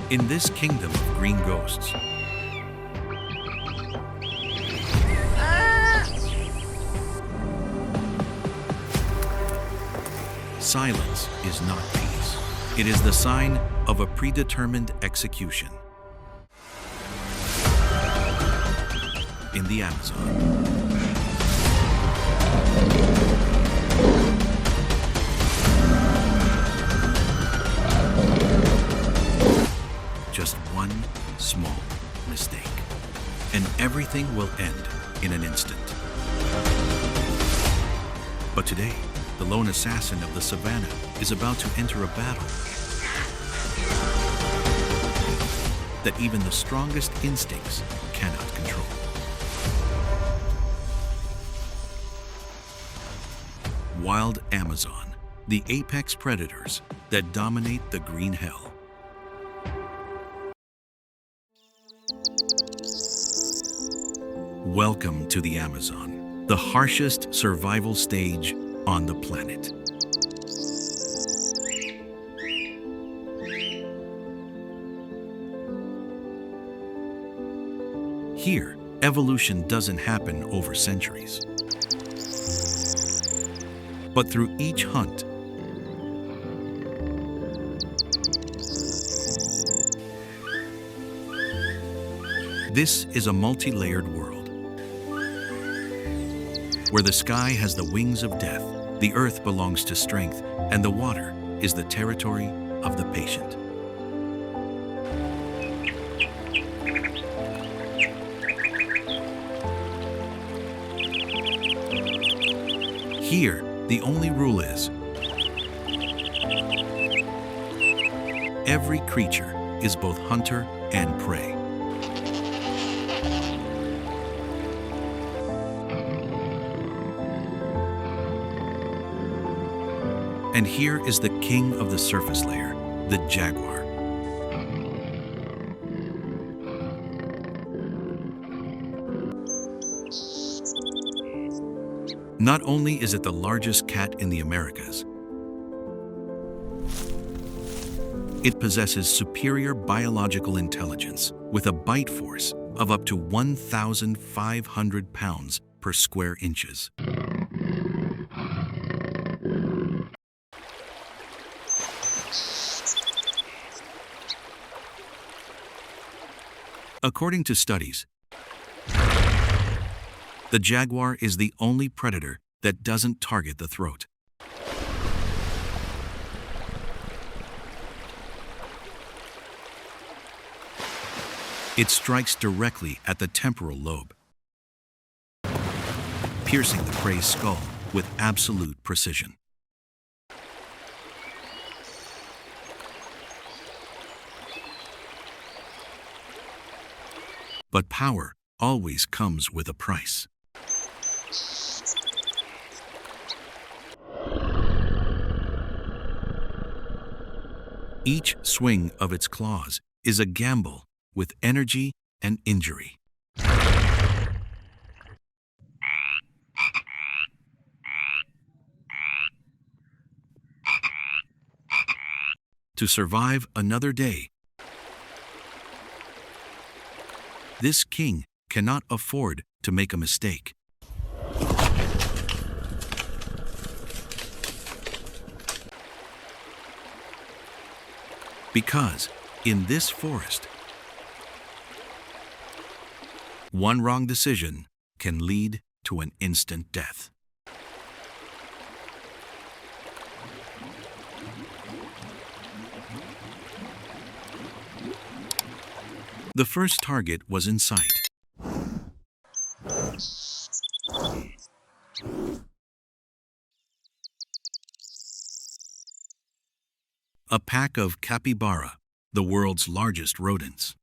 In this kingdom of green ghosts, silence is not peace. It is the sign of a predetermined execution. In the Amazon, just one small mistake, and everything will end in an instant. But today, the lone assassin of the savannah is about to enter a battle that even the strongest instincts cannot control. Wild Amazon, the apex predators that dominate the green hell. Welcome to the Amazon, the harshest survival stage on the planet. Here, evolution doesn't happen over centuries, but through each hunt, this is a multi-layered world, where the sky has the wings of death, the earth belongs to strength, and the water is the territory of the patient. Here, the only rule is, every creature is both hunter and prey. And here is the king of the surface layer, the Jaguar. Not only is it the largest cat in the Americas, it possesses superior biological intelligence with a bite force of up to 1,500 pounds per square inches. According to studies, the jaguar is the only predator that doesn't target the throat. It strikes directly at the temporal lobe, piercing the prey's skull with absolute precision. But power always comes with a price. Each swing of its claws is a gamble with energy and injury. To survive another day, this king cannot afford to make a mistake. Because in this forest, one wrong decision can lead to an instant death. The first target was in sight. A pack of capybara, the world's largest rodents.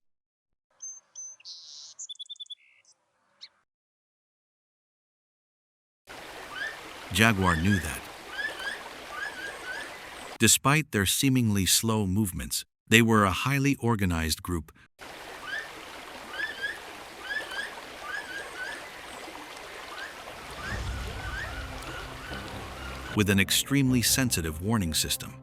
Jaguar knew that. Despite their seemingly slow movements, they were a highly organized group. With an extremely sensitive warning system.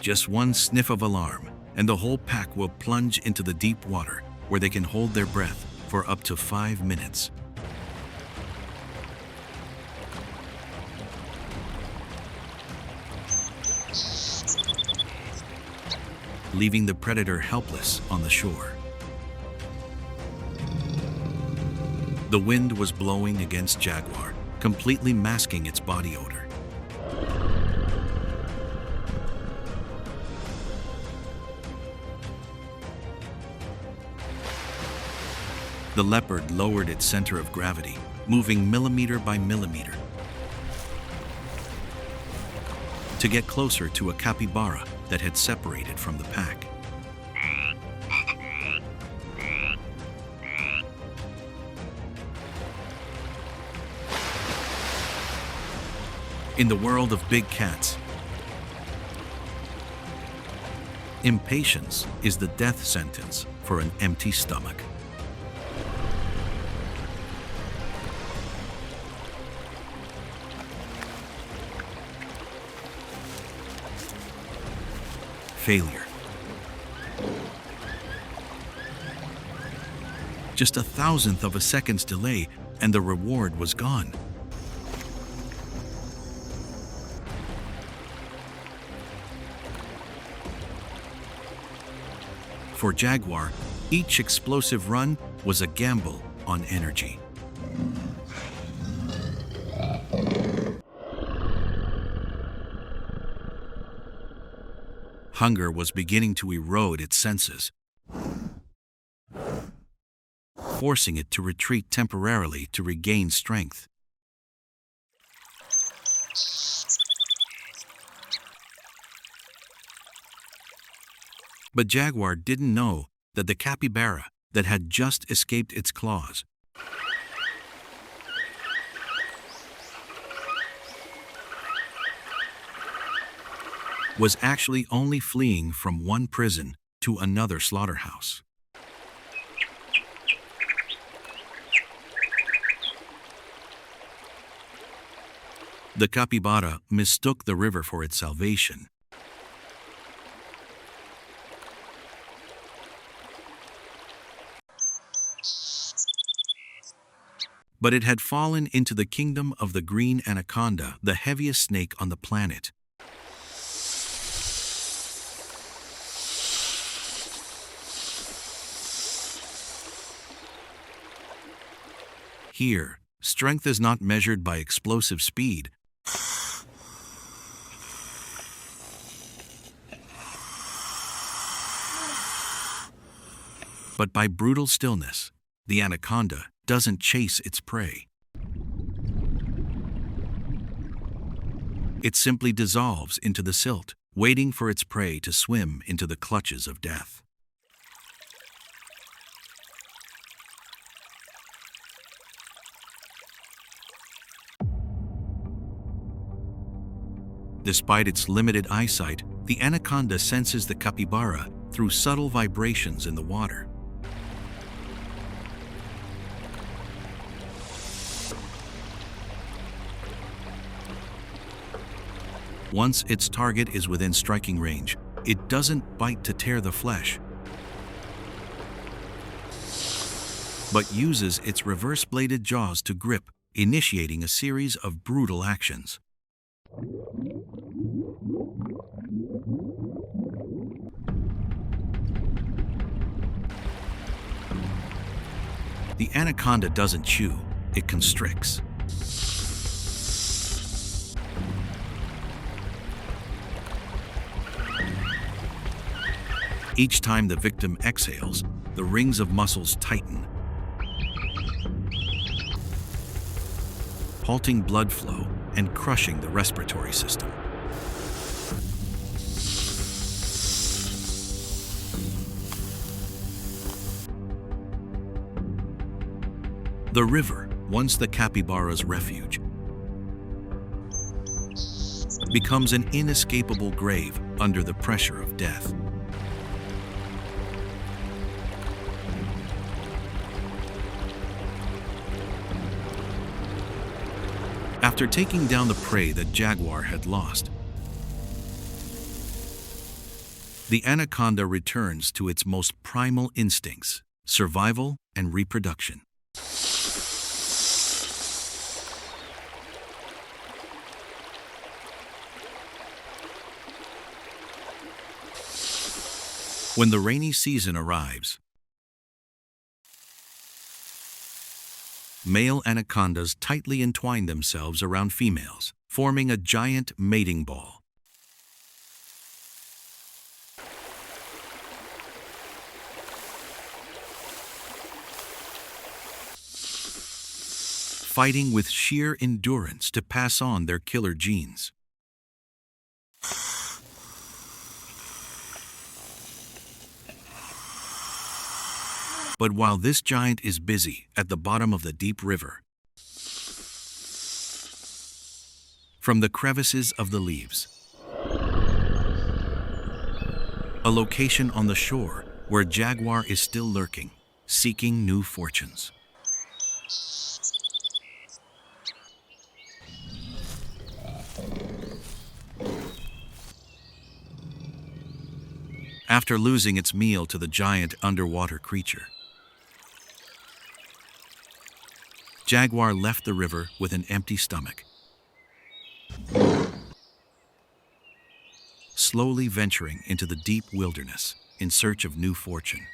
Just one sniff of alarm, and the whole pack will plunge into the deep water, where they can hold their breath for up to 5 minutes. Leaving the predator helpless on the shore. The wind was blowing against Jaguar, completely masking its body odor. The leopard lowered its center of gravity, moving millimeter by millimeter, to get closer to a capybara that had separated from the pack. In the world of big cats, impatience is the death sentence for an empty stomach. Failure. Just 1,000th of a second's delay, and the reward was gone. For Jaguar, each explosive run was a gamble on energy. Hunger was beginning to erode its senses, forcing it to retreat temporarily to regain strength. But Jaguar didn't know that the capybara that had just escaped its claws was actually only fleeing from one prison to another slaughterhouse. The capybara mistook the river for its salvation. But it had fallen into the kingdom of the green anaconda, the heaviest snake on the planet. Here, strength is not measured by explosive speed, but by brutal stillness. The anaconda doesn't chase its prey. It simply dissolves into the silt, waiting for its prey to swim into the clutches of death. Despite its limited eyesight, the anaconda senses the capybara through subtle vibrations in the water. Once its target is within striking range, it doesn't bite to tear the flesh, but uses its reverse-bladed jaws to grip, initiating a series of brutal actions. The anaconda doesn't chew, it constricts. Each time the victim exhales, the rings of muscles tighten, halting blood flow and crushing the respiratory system. The river, once the capybara's refuge, becomes an inescapable grave under the pressure of death. After taking down the prey that Jaguar had lost, The anaconda returns to its most primal instincts: survival and reproduction. When the rainy season arrives, male anacondas tightly entwine themselves around females, forming a giant mating ball. Fighting with sheer endurance to pass on their killer genes. But while this giant is busy at the bottom of the deep river, from the crevices of the leaves, a location on the shore where Jaguar is still lurking, seeking new fortunes. After losing its meal to the giant underwater creature, Jaguar left the river with an empty stomach, slowly venturing into the deep wilderness in search of new fortune.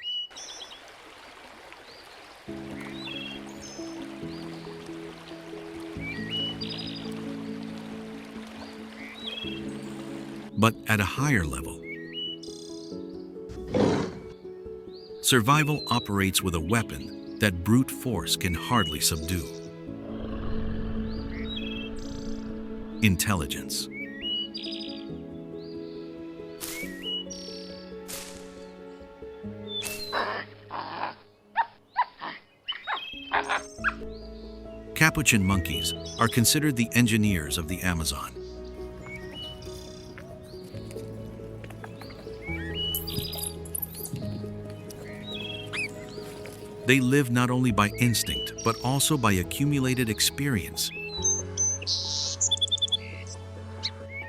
But at a higher level, survival operates with a weapon that brute force can hardly subdue: intelligence. Capuchin monkeys are considered the engineers of the Amazon. They live not only by instinct, but also by accumulated experience,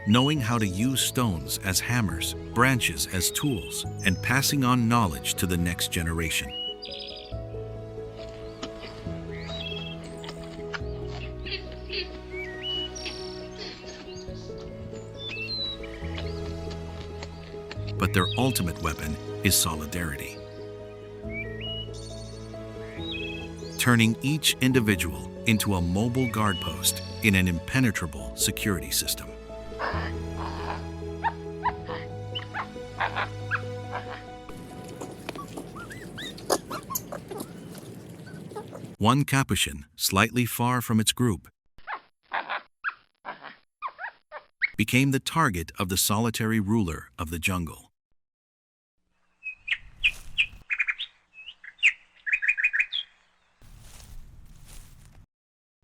knowing how to use stones as hammers, branches as tools, and passing on knowledge to the next generation. But their ultimate weapon is solidarity, turning each individual into a mobile guard post in an impenetrable security system. One Capuchin, slightly far from its group, became the target of the solitary ruler of the jungle.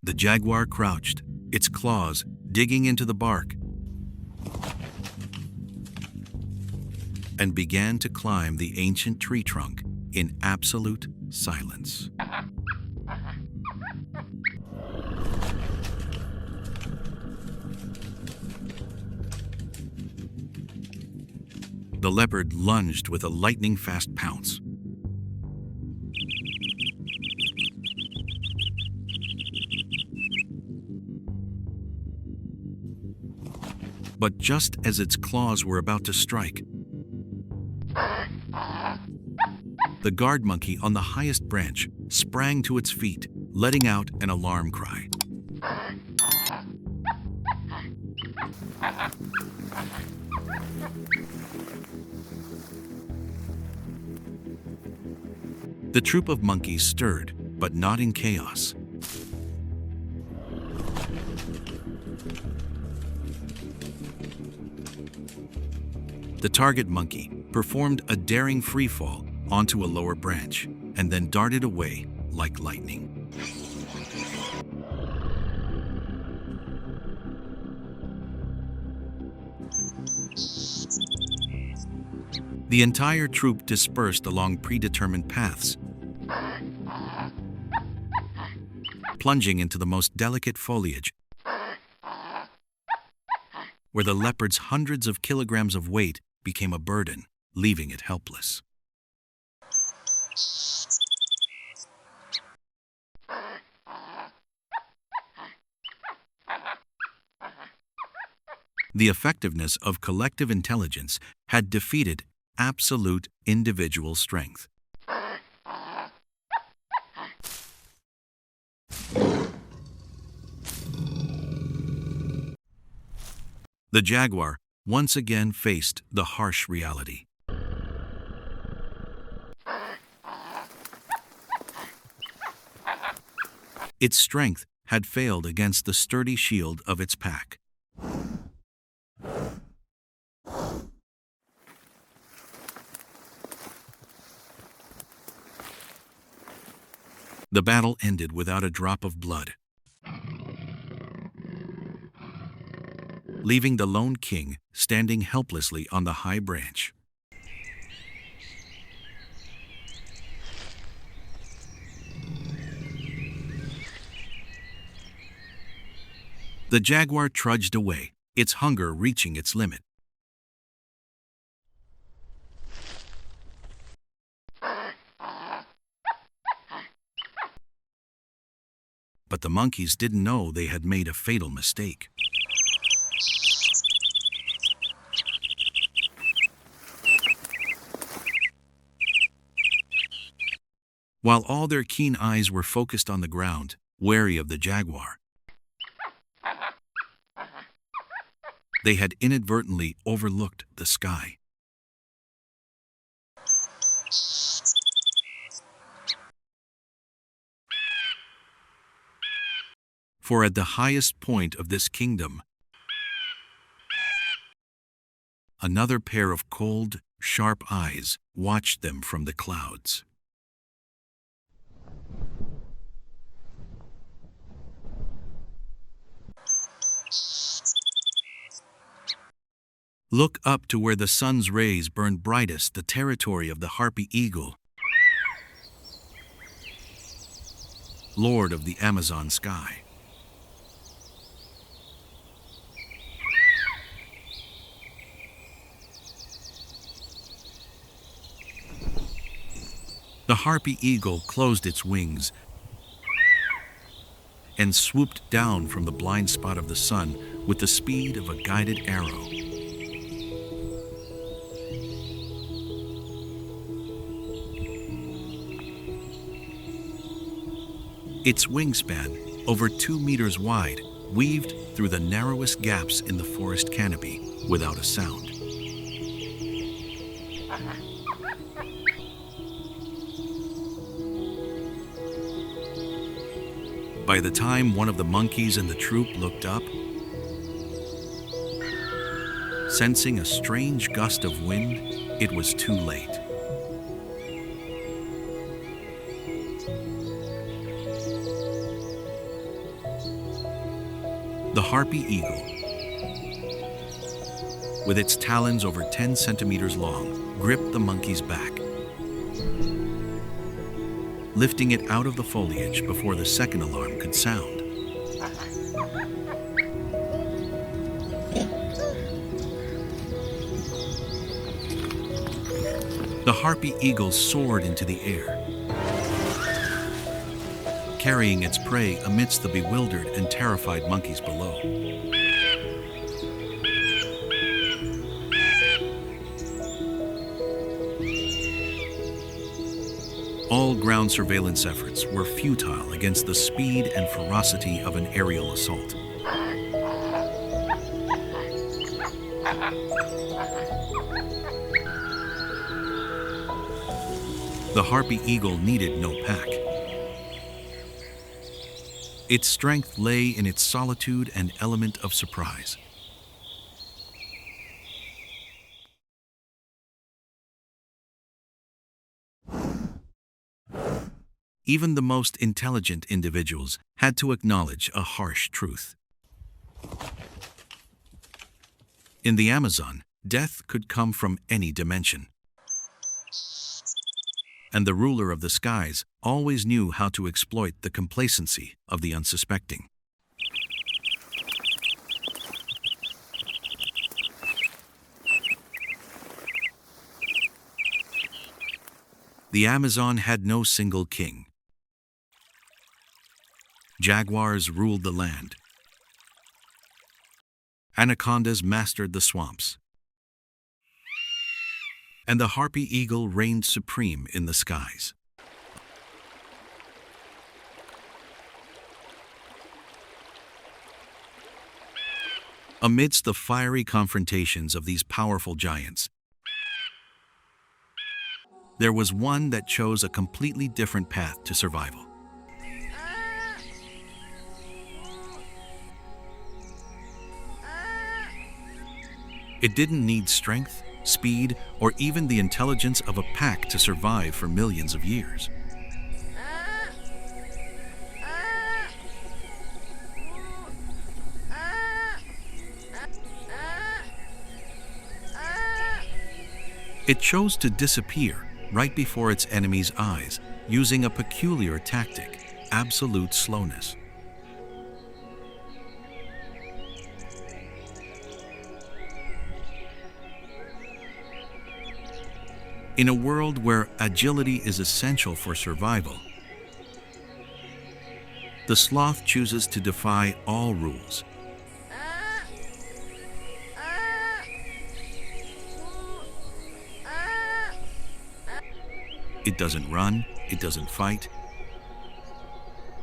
The jaguar crouched, its claws digging into the bark, and began to climb the ancient tree trunk in absolute silence. The leopard lunged with a lightning-fast pounce. But just as its claws were about to strike, the guard monkey on the highest branch sprang to its feet, letting out an alarm cry. The troop of monkeys stirred, but not in chaos. The target monkey performed a daring freefall onto a lower branch and then darted away like lightning. The entire troop dispersed along predetermined paths, plunging into the most delicate foliage, where the leopard's hundreds of kilograms of weight became a burden, leaving it helpless. The effectiveness of collective intelligence had defeated absolute individual strength. The Jaguar once again faced the harsh reality. Its strength had failed against the sturdy shield of its pack. The battle ended without a drop of blood, leaving the lone king standing helplessly on the high branch. The Jaguar trudged away, its hunger reaching its limit. But the monkeys didn't know they had made a fatal mistake. While all their keen eyes were focused on the ground, wary of the Jaguar, they had inadvertently overlooked the sky. For at the highest point of this kingdom, another pair of cold, sharp eyes watched them from the clouds. Look up to where the sun's rays burn brightest, the territory of the Harpy Eagle, Lord of the Amazon sky. The Harpy Eagle closed its wings and swooped down from the blind spot of the sun with the speed of a guided arrow. Its wingspan, over 2 meters wide, weaved through the narrowest gaps in the forest canopy without a sound. By the time one of the monkeys in the troop looked up, sensing a strange gust of wind, it was too late. The Harpy Eagle, with its talons over 10 centimeters long, gripped the monkey's back, lifting it out of the foliage before the second alarm could sound. The Harpy Eagle soared into the air, carrying its prey amidst the bewildered and terrified monkeys below. All ground surveillance efforts were futile against the speed and ferocity of an aerial assault. The Harpy Eagle needed no pack. Its strength lay in its solitude and element of surprise. Even the most intelligent individuals had to acknowledge a harsh truth. In the Amazon, death could come from any dimension. And the ruler of the skies always knew how to exploit the complacency of the unsuspecting. The Amazon had no single king. Jaguars ruled the land. Anacondas mastered the swamps. And the Harpy Eagle reigned supreme in the skies. Amidst the fiery confrontations of these powerful giants, there was one that chose a completely different path to survival. It didn't need strength, speed, or even the intelligence of a pack to survive for millions of years. It chose to disappear right before its enemy's eyes, using a peculiar tactic: absolute slowness. In a world where agility is essential for survival, the sloth chooses to defy all rules. It doesn't run, it doesn't fight,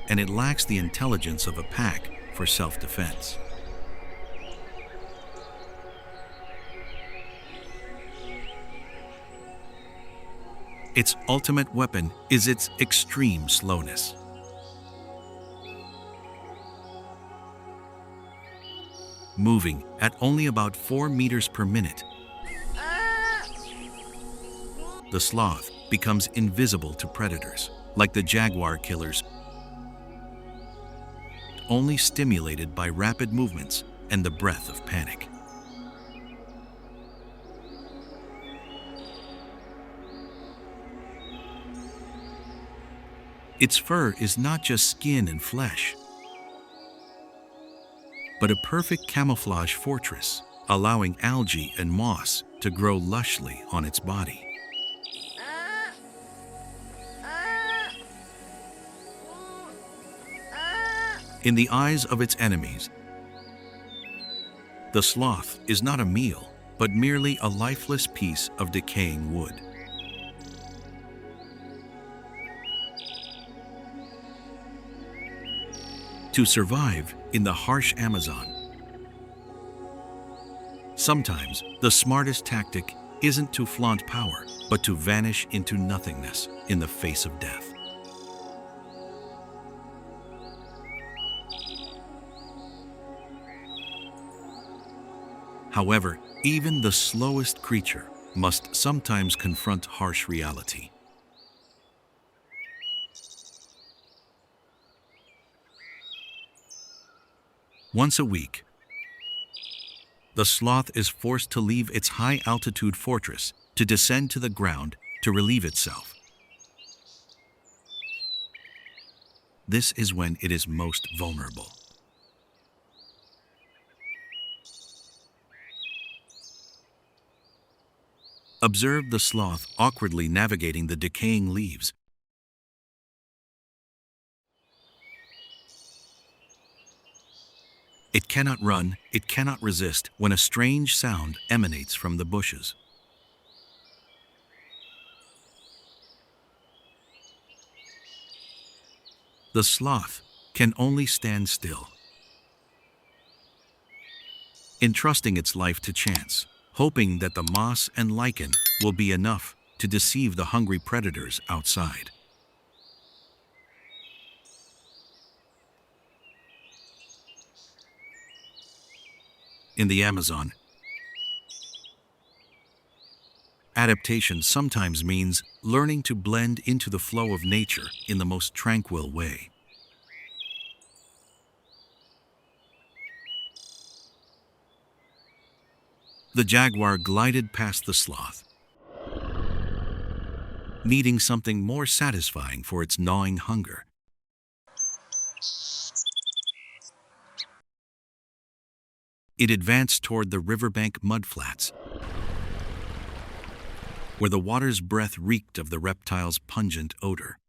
and it lacks the intelligence of a pack for self-defense. Its ultimate weapon is its extreme slowness. Moving at only about 4 meters per minute, the sloth becomes invisible to predators, like the jaguar killers, only stimulated by rapid movements and the breath of panic. Its fur is not just skin and flesh, but a perfect camouflage fortress, allowing algae and moss to grow lushly on its body. In the eyes of its enemies, the sloth is not a meal, but merely a lifeless piece of decaying wood. To survive in the harsh Amazon, sometimes the smartest tactic isn't to flaunt power, but to vanish into nothingness in the face of death. However, even the slowest creature must sometimes confront harsh reality. Once a week, the sloth is forced to leave its high-altitude fortress to descend to the ground to relieve itself. This is when it is most vulnerable. Observe the sloth awkwardly navigating the decaying leaves. It cannot run, it cannot resist when a strange sound emanates from the bushes. The sloth can only stand still, entrusting its life to chance, hoping that the moss and lichen will be enough to deceive the hungry predators outside. In the Amazon, adaptation sometimes means learning to blend into the flow of nature in the most tranquil way. The jaguar glided past the sloth, needing something more satisfying for its gnawing hunger. It advanced toward the riverbank mudflats, where the water's breath reeked of the reptile's pungent odor.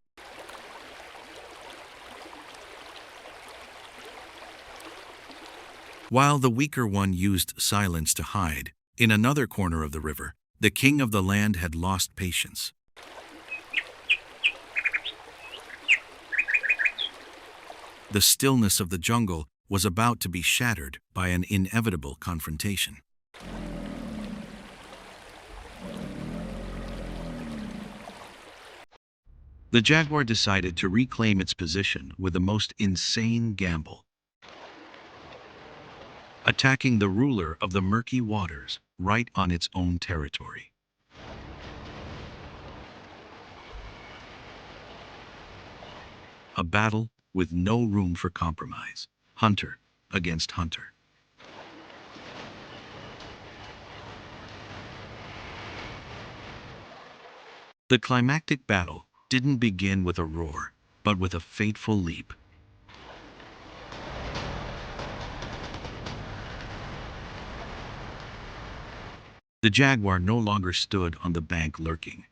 While the weaker one used silence to hide, in another corner of the river, the king of the land had lost patience. The stillness of the jungle was about to be shattered by an inevitable confrontation. The jaguar decided to reclaim its position with the most insane gamble, attacking the ruler of the murky waters right on its own territory. A battle with no room for compromise, hunter against hunter. The climactic battle didn't begin with a roar, but with a fateful leap. The jaguar no longer stood on the bank lurking.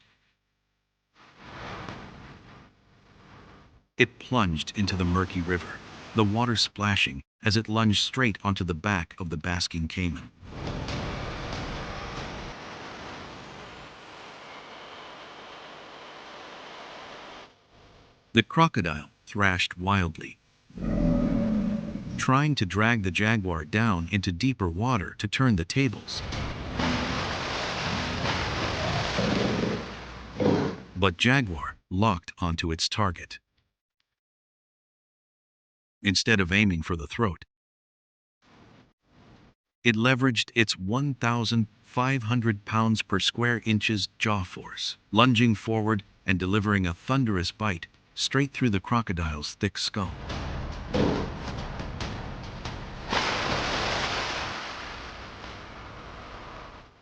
It plunged into the murky river, the water splashing as it lunged straight onto the back of the basking Caiman. The crocodile thrashed wildly, trying to drag the jaguar down into deeper water to turn the tables. But Jaguar locked onto its target. Instead of aiming for the throat, it leveraged its 1,500 pounds per square inches jaw force, lunging forward and delivering a thunderous bite straight through the crocodile's thick skull.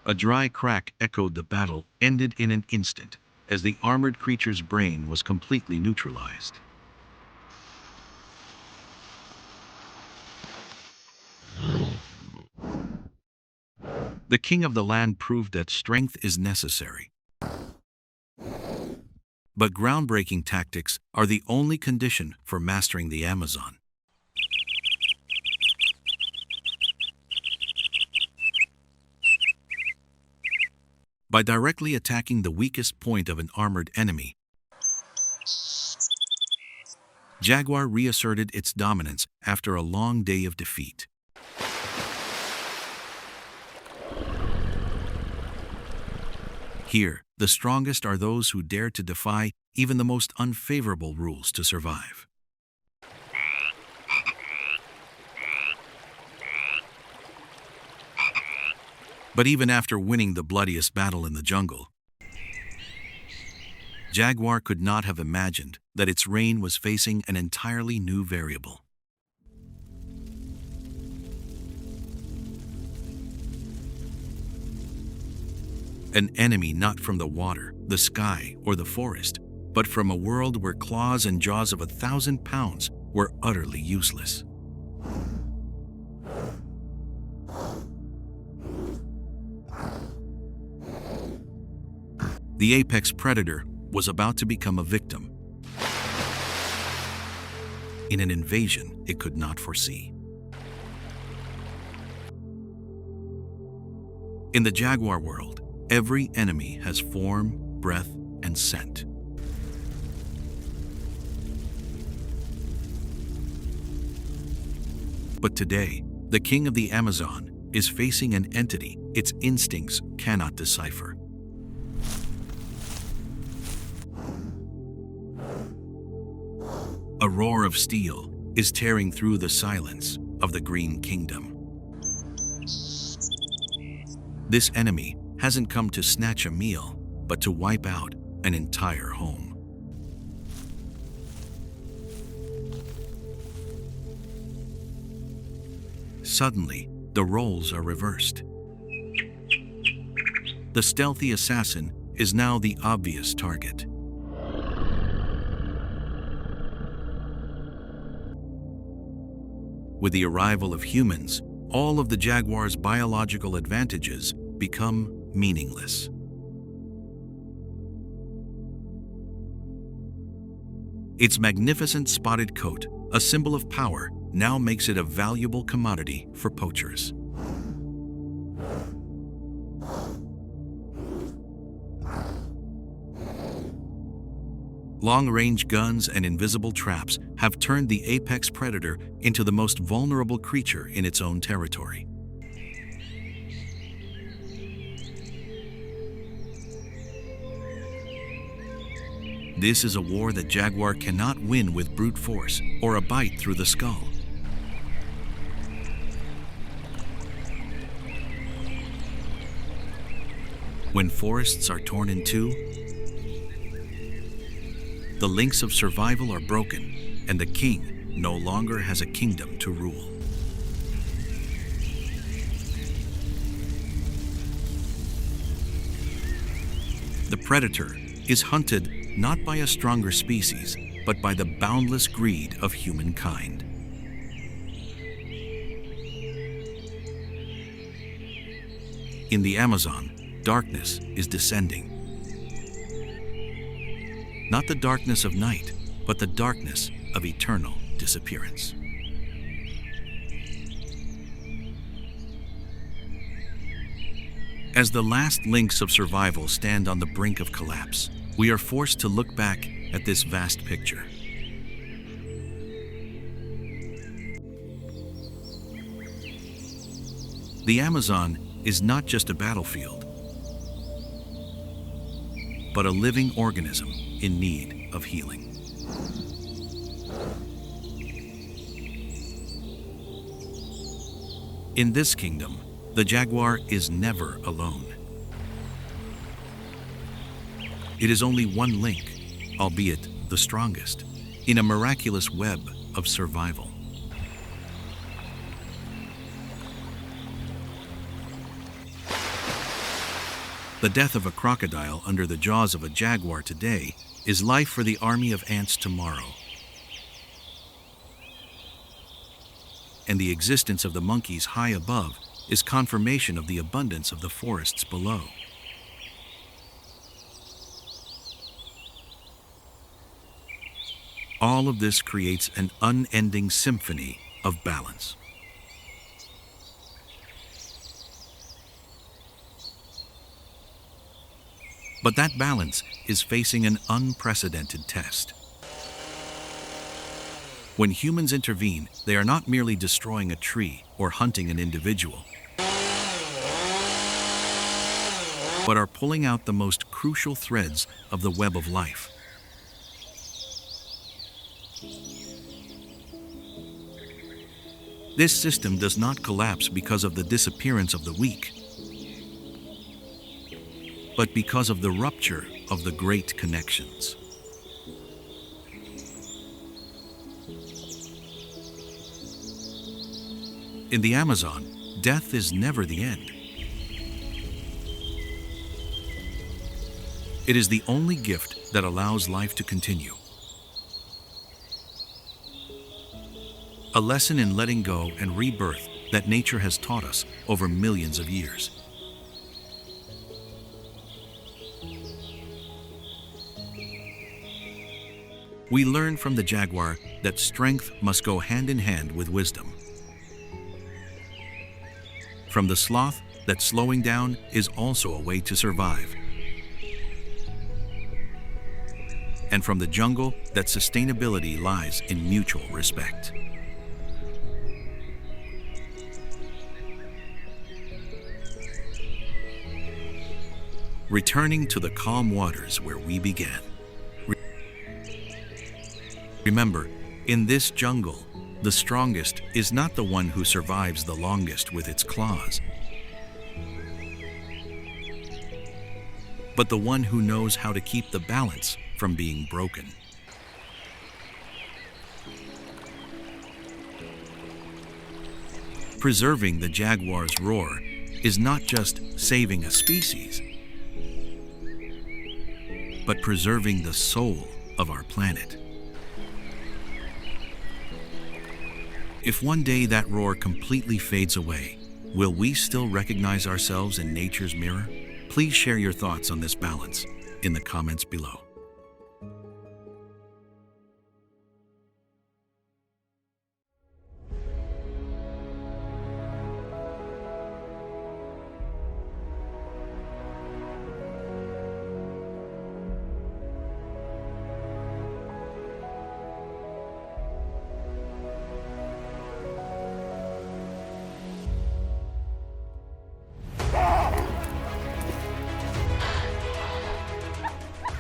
A dry crack echoed. The battle ended in an instant, as the armored creature's brain was completely neutralized. The king of the land proved that strength is necessary. But groundbreaking tactics are the only condition for mastering the Amazon. By directly attacking the weakest point of an armored enemy, Jaguar reasserted its dominance after a long day of defeat. Here, the strongest are those who dare to defy even the most unfavorable rules to survive. But even after winning the bloodiest battle in the jungle, Jaguar could not have imagined that its reign was facing an entirely new variable. An enemy not from the water, the sky, or the forest, but from a world where claws and jaws of 1,000 pounds were utterly useless. The apex predator was about to become a victim in an invasion it could not foresee. In the jaguar world, every enemy has form, breath, and scent. But today, the king of the Amazon is facing an entity its instincts cannot decipher. A roar of steel is tearing through the silence of the Green Kingdom. This enemy hasn't come to snatch a meal, but to wipe out an entire home. Suddenly, the roles are reversed. The stealthy assassin is now the obvious target. With the arrival of humans, all of the jaguar's biological advantages become meaningless. Its magnificent spotted coat, a symbol of power, now makes it a valuable commodity for poachers. Long-range guns and invisible traps have turned the apex predator into the most vulnerable creature in its own territory. This is a war that Jaguar cannot win with brute force or a bite through the skull. When forests are torn in two, the links of survival are broken, and the king no longer has a kingdom to rule. The predator is hunted not by a stronger species, but by the boundless greed of humankind. In the Amazon, darkness is descending. Not the darkness of night, but the darkness of eternal disappearance. As the last links of survival stand on the brink of collapse, we are forced to look back at this vast picture. The Amazon is not just a battlefield, but a living organism in need of healing. In this kingdom, the jaguar is never alone. It is only one link, albeit the strongest, in a miraculous web of survival. The death of a crocodile under the jaws of a jaguar today is life for the army of ants tomorrow. And the existence of the monkeys high above is confirmation of the abundance of the forests below. All of this creates an unending symphony of balance. But that balance is facing an unprecedented test. When humans intervene, they are not merely destroying a tree or hunting an individual, but are pulling out the most crucial threads of the web of life. This system does not collapse because of the disappearance of the weak, but because of the rupture of the great connections. In the Amazon, death is never the end. It is the only gift that allows life to continue. A lesson in letting go and rebirth that nature has taught us over millions of years. We learn from the jaguar that strength must go hand in hand with wisdom. From the sloth that slowing down is also a way to survive. And from the jungle that sustainability lies in mutual respect. Returning to the calm waters where we began. Remember, in this jungle, the strongest is not the one who survives the longest with its claws, but the one who knows how to keep the balance from being broken. Preserving the jaguar's roar is not just saving a species, but preserving the soul of our planet. If one day that roar completely fades away, will we still recognize ourselves in nature's mirror? Please share your thoughts on this balance in the comments below.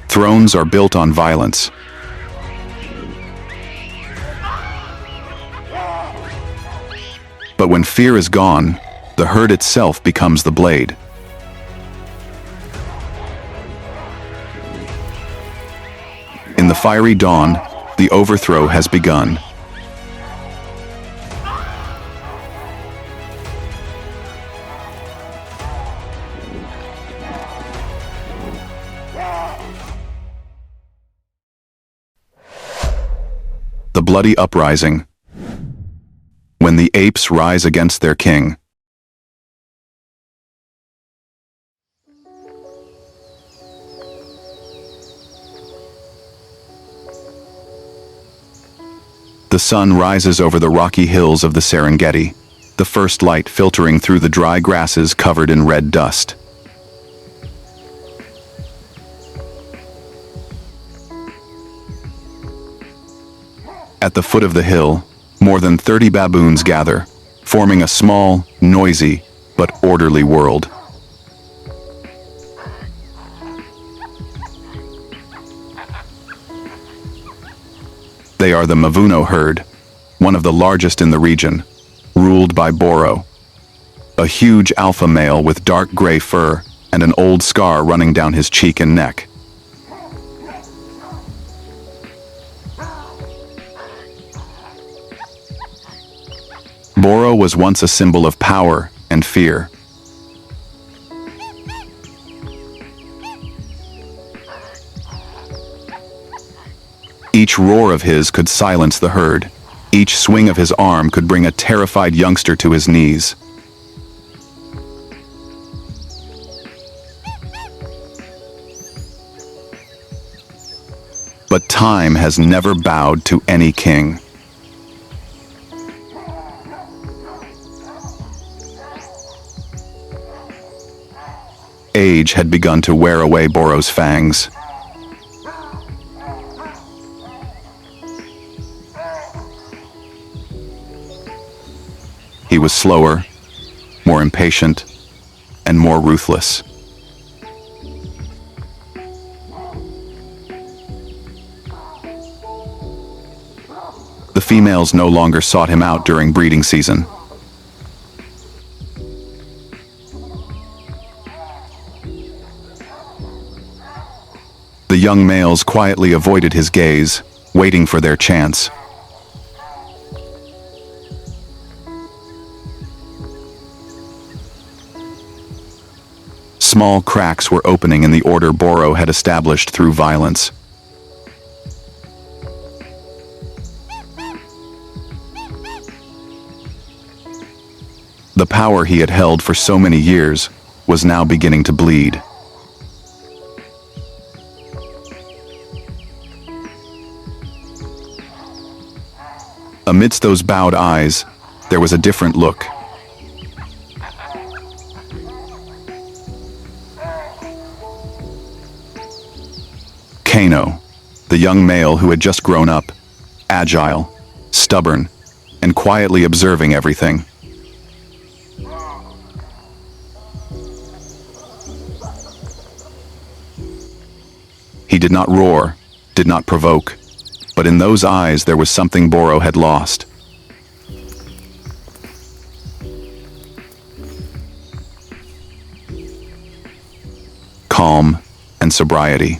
Thrones are built on violence. But when fear is gone, the herd itself becomes the blade. In the fiery dawn, the overthrow has begun. The bloody uprising. When the apes rise against their king. The sun rises over the rocky hills of the Serengeti, the first light filtering through the dry grasses covered in red dust. At the foot of the hill, more than 30 baboons gather, forming a small, noisy, but orderly world. They are the Mavuno herd, one of the largest in the region, ruled by Boro, a huge alpha male with dark gray fur and an old scar running down his cheek and neck. Boro was once a symbol of power and fear. Each roar of his could silence the herd. Each swing of his arm could bring a terrified youngster to his knees. But time has never bowed to any king. Age had begun to wear away Boro's fangs. He was slower, more impatient, and more ruthless. The females no longer sought him out during breeding season. The young males quietly avoided his gaze, waiting for their chance. Small cracks were opening in the order Boro had established through violence. The power he had held for so many years was now beginning to bleed. Amidst those bowed eyes, there was a different look. Kano, the young male who had just grown up, agile, stubborn, and quietly observing everything. He did not roar, did not provoke, but in those eyes there was something Boro had lost. Calm and sobriety.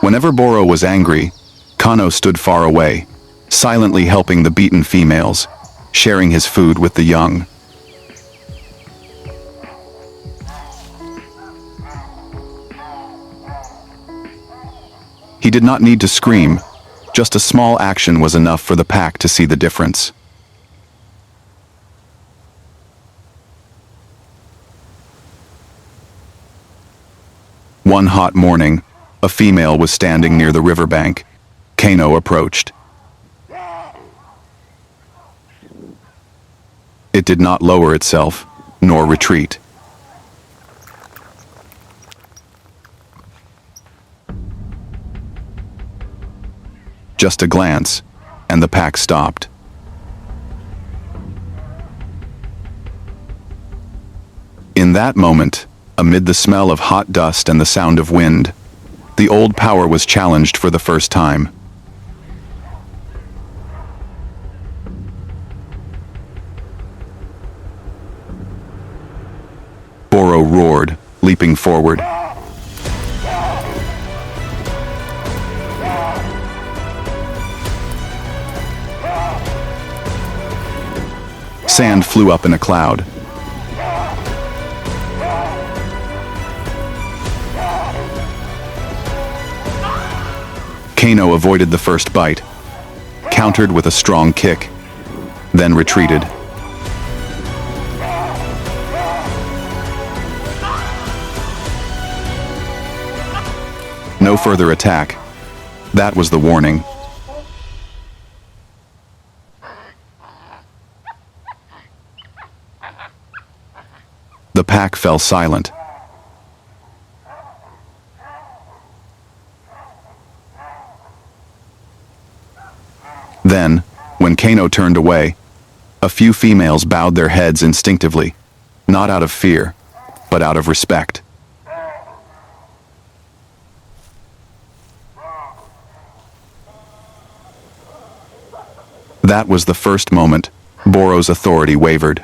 Whenever Boro was angry, Kano stood far away, silently helping the beaten females, sharing his food with the young. He did not need to scream, just a small action was enough for the pack to see the difference. One hot morning, a female was standing near the riverbank. Kano approached. It did not lower itself, nor retreat. Just a glance, and the pack stopped. In that moment, amid the smell of hot dust and the sound of wind, the old power was challenged for the first time. Boro roared, leaping forward. Sand flew up in a cloud. Kano avoided the first bite, countered with a strong kick, then retreated. No further attack. That was the warning. The pack fell silent. Then, when Kano turned away, a few females bowed their heads instinctively, not out of fear, but out of respect. That was the first moment Boro's authority wavered.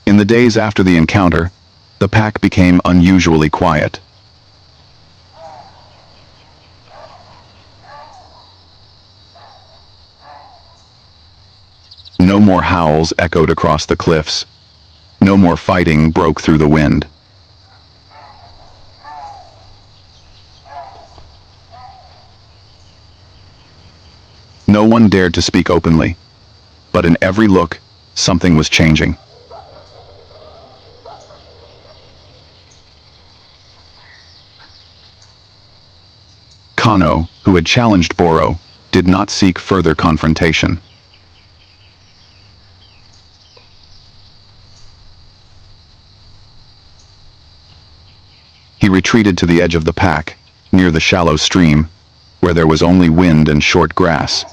In the days after the encounter, the pack became unusually quiet. No more howls echoed across the cliffs. No more fighting broke through the wind. No one dared to speak openly, but in every look, something was changing. Kano, who had challenged Boro, did not seek further confrontation. He retreated to the edge of the pack, near the shallow stream, where there was only wind and short grass.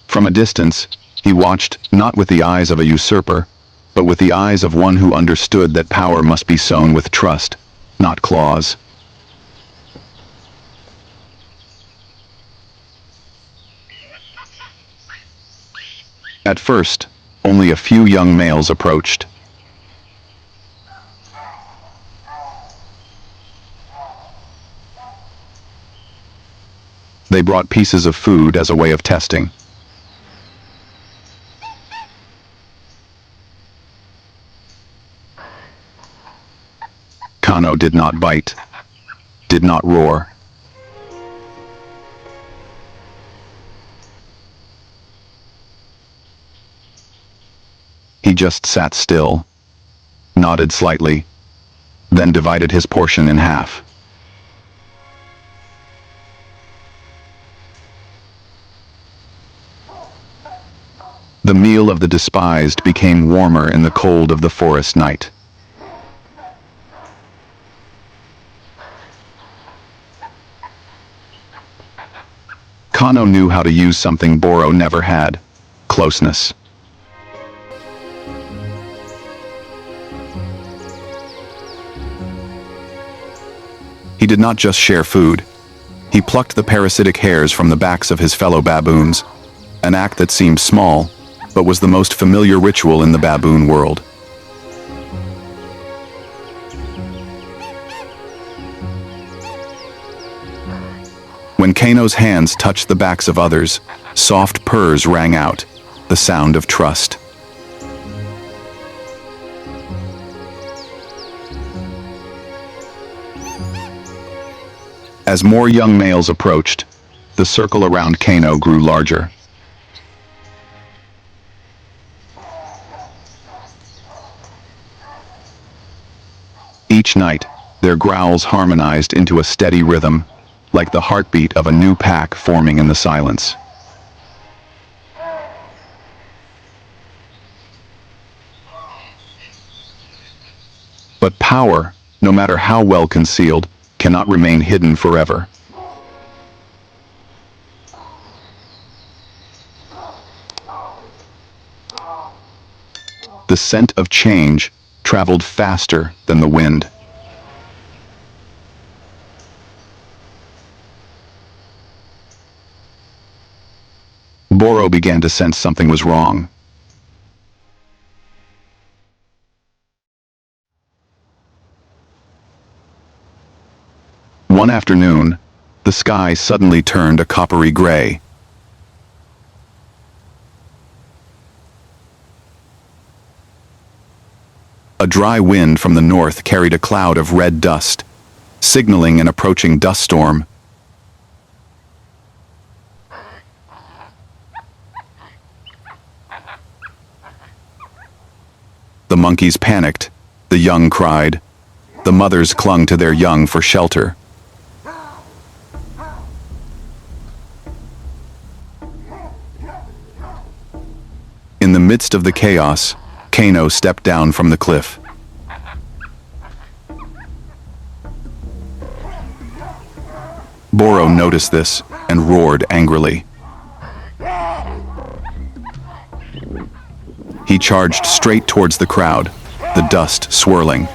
From a distance, he watched not with the eyes of a usurper, but with the eyes of one who understood that power must be sown with trust, not claws. At first, only a few young males approached. They brought pieces of food as a way of testing. Kano did not bite, did not roar. He just sat still, nodded slightly, then divided his portion in half. The meal of the despised became warmer in the cold of the forest night. Kano knew how to use something Boro never had: closeness. He did not just share food. He plucked the parasitic hairs from the backs of his fellow baboons, an act that seemed small, but was the most familiar ritual in the baboon world. When Kano's hands touched the backs of others, soft purrs rang out, the sound of trust. As more young males approached, the circle around Kano grew larger. Each night, their growls harmonized into a steady rhythm, like the heartbeat of a new pack forming in the silence. But power, no matter how well concealed, cannot remain hidden forever. The scent of change traveled faster than the wind. Boro began to sense something was wrong. One afternoon, the sky suddenly turned a coppery gray. A dry wind from the north carried a cloud of red dust, signaling an approaching dust storm. The monkeys panicked. The young cried. The mothers clung to their young for shelter. In the midst of the chaos, Kano stepped down from the cliff. Boro noticed this and roared angrily. He charged straight towards the crowd, the dust swirling.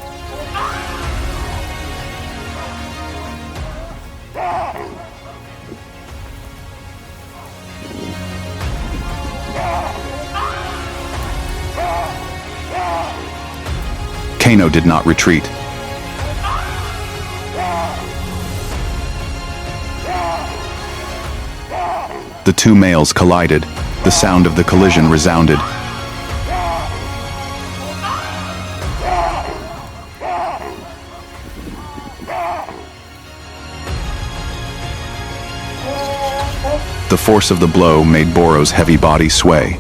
Kano did not retreat. The two males collided. The sound of the collision resounded. The force of the blow made Boro's heavy body sway.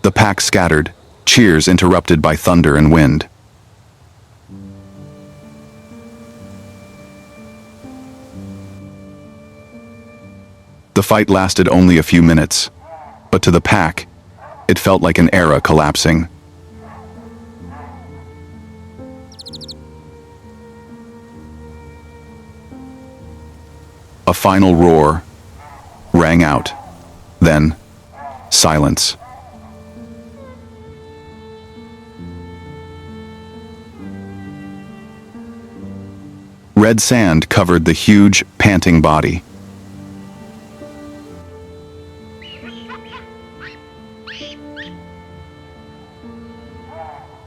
The pack scattered, cheers interrupted by thunder and wind. The fight lasted only a few minutes, but to the pack, it felt like an era collapsing. A final roar rang out, then silence. Red sand covered the huge, panting body.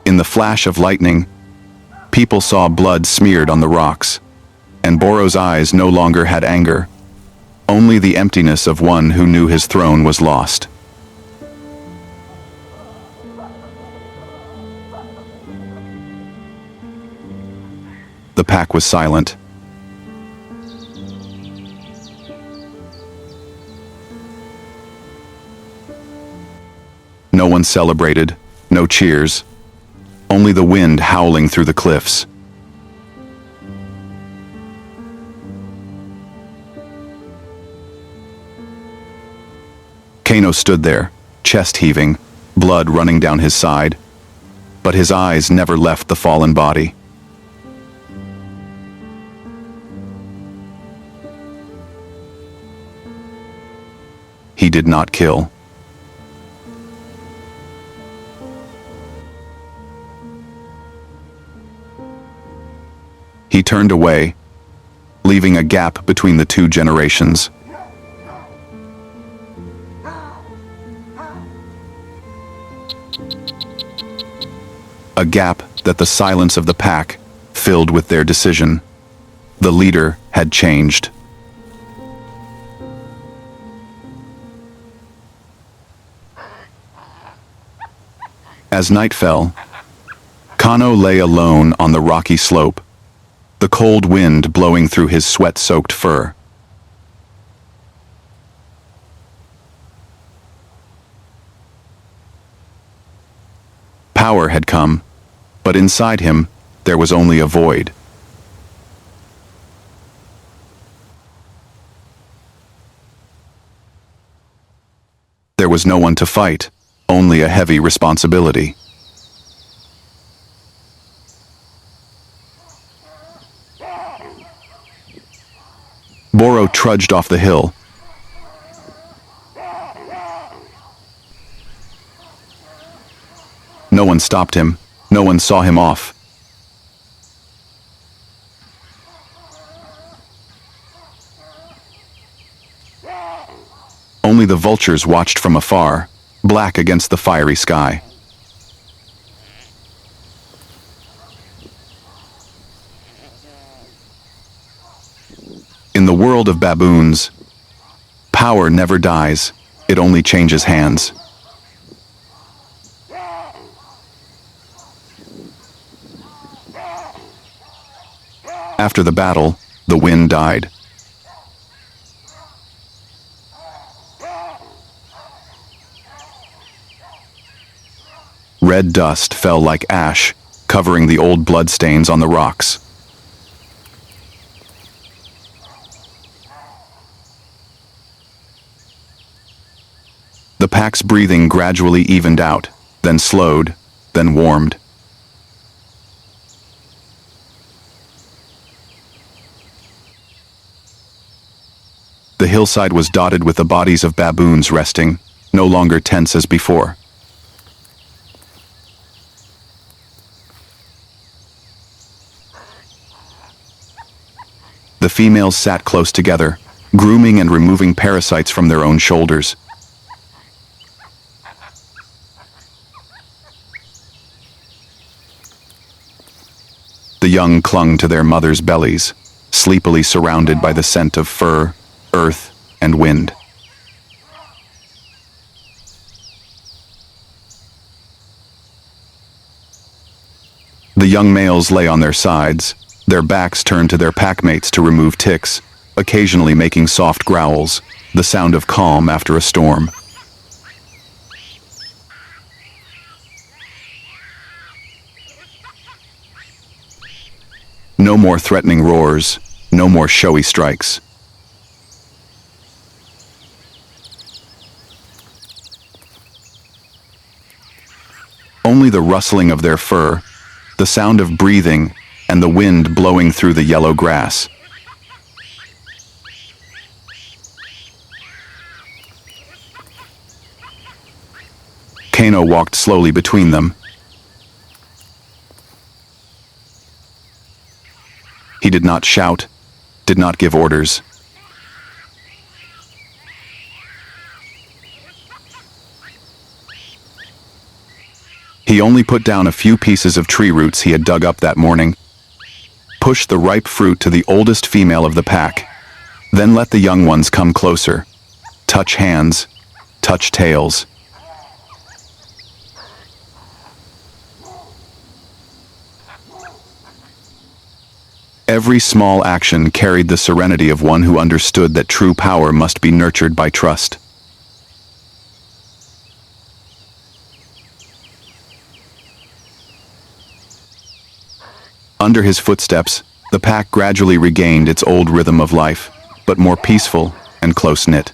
In the flash of lightning, people saw blood smeared on the rocks, and Boro's eyes no longer had anger, only the emptiness of one who knew his throne was lost. The pack was silent. No one celebrated, no cheers, only the wind howling through the cliffs. Kano stood there, chest heaving, blood running down his side, but his eyes never left the fallen body. He did not kill. He turned away, leaving a gap between the two generations. A gap that the silence of the pack filled with their decision. The leader had changed. As night fell, Kano lay alone on the rocky slope, the cold wind blowing through his sweat-soaked fur. Power had come, but inside him there was only a void. There there was no one to fight, only a heavy responsibility. Boro trudged off the hill. No one stopped him. No one saw him off. Only the vultures watched from afar, black against the fiery sky. In the world of baboons, power never dies, it only changes hands. After the battle, the wind died. Red dust fell like ash, covering the old bloodstains on the rocks. The pack's breathing gradually evened out, then slowed, then warmed. The hillside was dotted with the bodies of baboons resting, no longer tense as before. The females sat close together, grooming and removing parasites from their own shoulders. The young clung to their mothers' bellies, sleepily surrounded by the scent of fur, earth, and wind. The young males lay on their sides, their backs turned to their packmates to remove ticks, occasionally making soft growls, the sound of calm after a storm. No more threatening roars, no more showy strikes. Only the rustling of their fur, the sound of breathing, and the wind blowing through the yellow grass. Kano walked slowly between them. He did not shout, did not give orders. He only put down a few pieces of tree roots he had dug up that morning, pushed the ripe fruit to the oldest female of the pack, then let the young ones come closer, touch hands, touch tails. Every small action carried the serenity of one who understood that true power must be nurtured by trust. Under his footsteps, the pack gradually regained its old rhythm of life, but more peaceful and close-knit.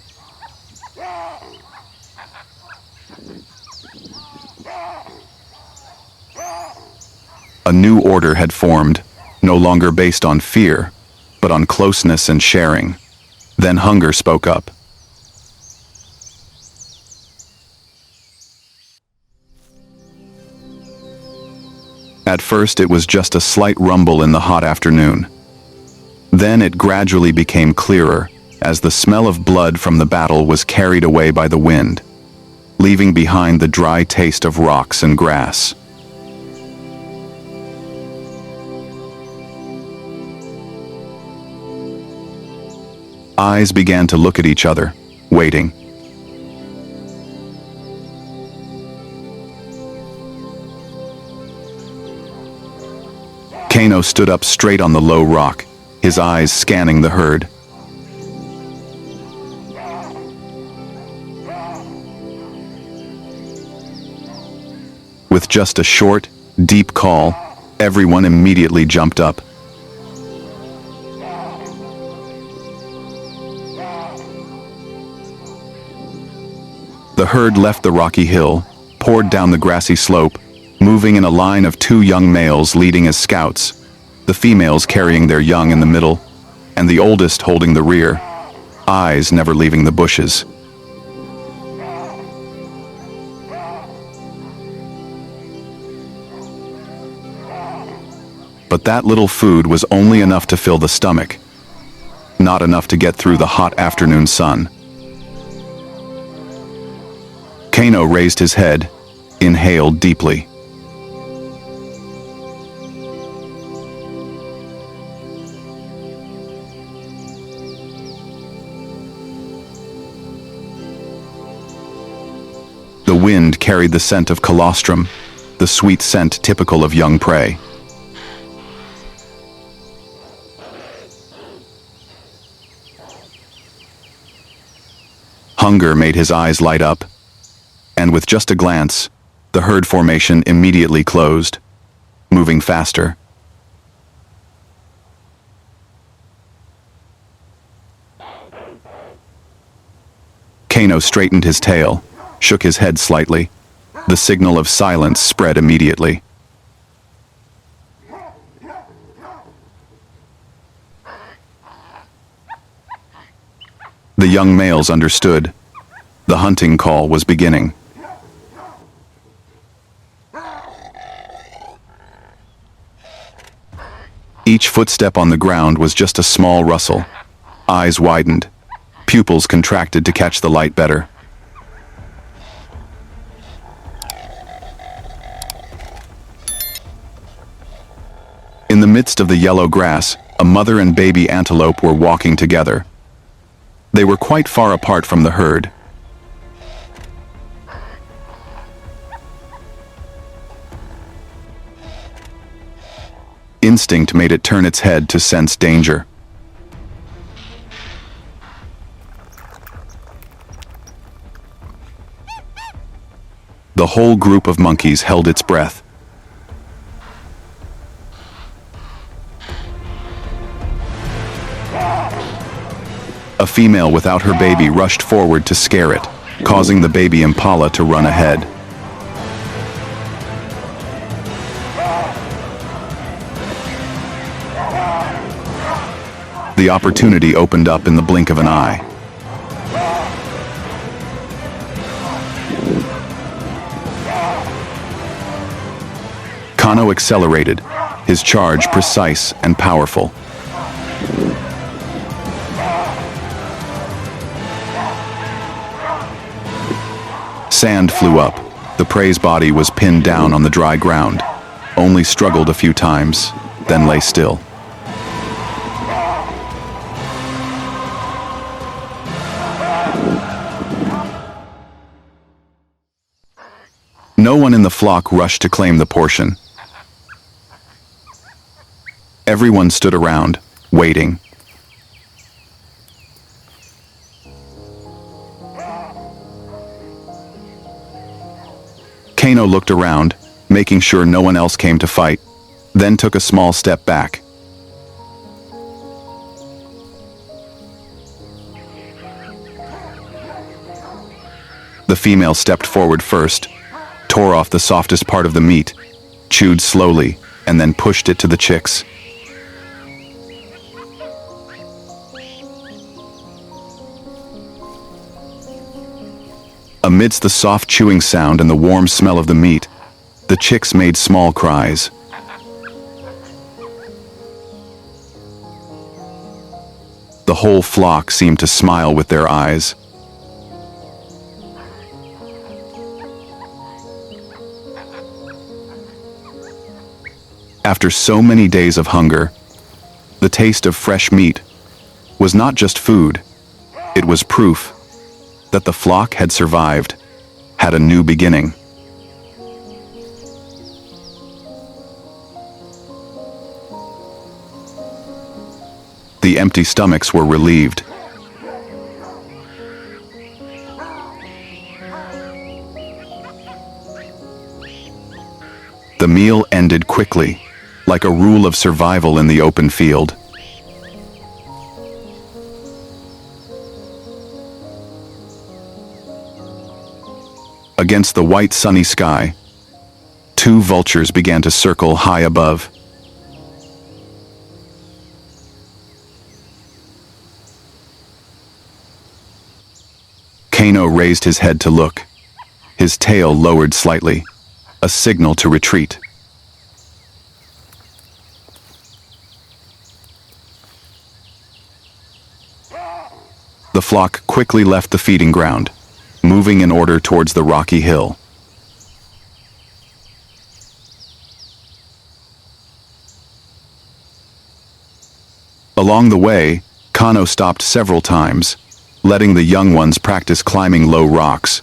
A new order had formed, no longer based on fear, but on closeness and sharing. Then hunger spoke up. At first it was just a slight rumble in the hot afternoon. Then it gradually became clearer, as the smell of blood from the battle was carried away by the wind, leaving behind the dry taste of rocks and grass. Eyes began to look at each other, waiting. Kano stood up straight on the low rock, his eyes scanning the herd. With just a short, deep call, everyone immediately jumped up. The The herd left the rocky hill, poured down the grassy slope, moving in a line of 2 young males leading as scouts, the females carrying their young in the middle, and the oldest holding the rear, eyes never leaving the bushes. But that little food was only enough to fill the stomach, not enough to get through the hot afternoon sun. Kano raised his head, inhaled deeply. The wind carried the scent of colostrum, the sweet scent typical of young prey. Hunger made his eyes light up, and with just a glance, the herd formation immediately closed, moving faster. Kano straightened his tail, shook his head slightly. The signal of silence spread immediately. The young males understood. The hunting call was beginning. Each footstep on the ground was just a small rustle. Eyes widened, pupils contracted to catch the light better. In the midst of the yellow grass, a mother and baby antelope were walking together. They were quite far apart from the herd. Instinct made it turn its head to sense danger. The whole group of monkeys held its breath. A female without her baby rushed forward to scare it, causing the baby impala to run ahead. The opportunity opened up in the blink of an eye. Kano accelerated, his charge precise and powerful. Sand flew up. The prey's body was pinned down on the dry ground, only struggled a few times, then lay still. No one in the flock rushed to claim the portion. Everyone stood around, waiting. Kano looked around, making sure no one else came to fight, then took a small step back. The female stepped forward first, tore off the softest part of the meat, chewed slowly, and then pushed it to the chicks. Amidst the soft chewing sound and the warm smell of the meat, the chicks made small cries. The whole flock seemed to smile with their eyes. After so many days of hunger, the taste of fresh meat was not just food, it was proof that the flock had survived, had a new beginning. The empty stomachs were relieved. The meal ended quickly, like a rule of survival in the open field. Against the white sunny sky, two vultures began to circle high above. Kano raised his head to look. His tail lowered slightly, a signal to retreat. The flock quickly left the feeding ground, moving in order towards the rocky hill. Along the way, Kano stopped several times, letting the young ones practice climbing low rocks,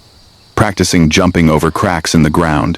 practicing jumping over cracks in the ground.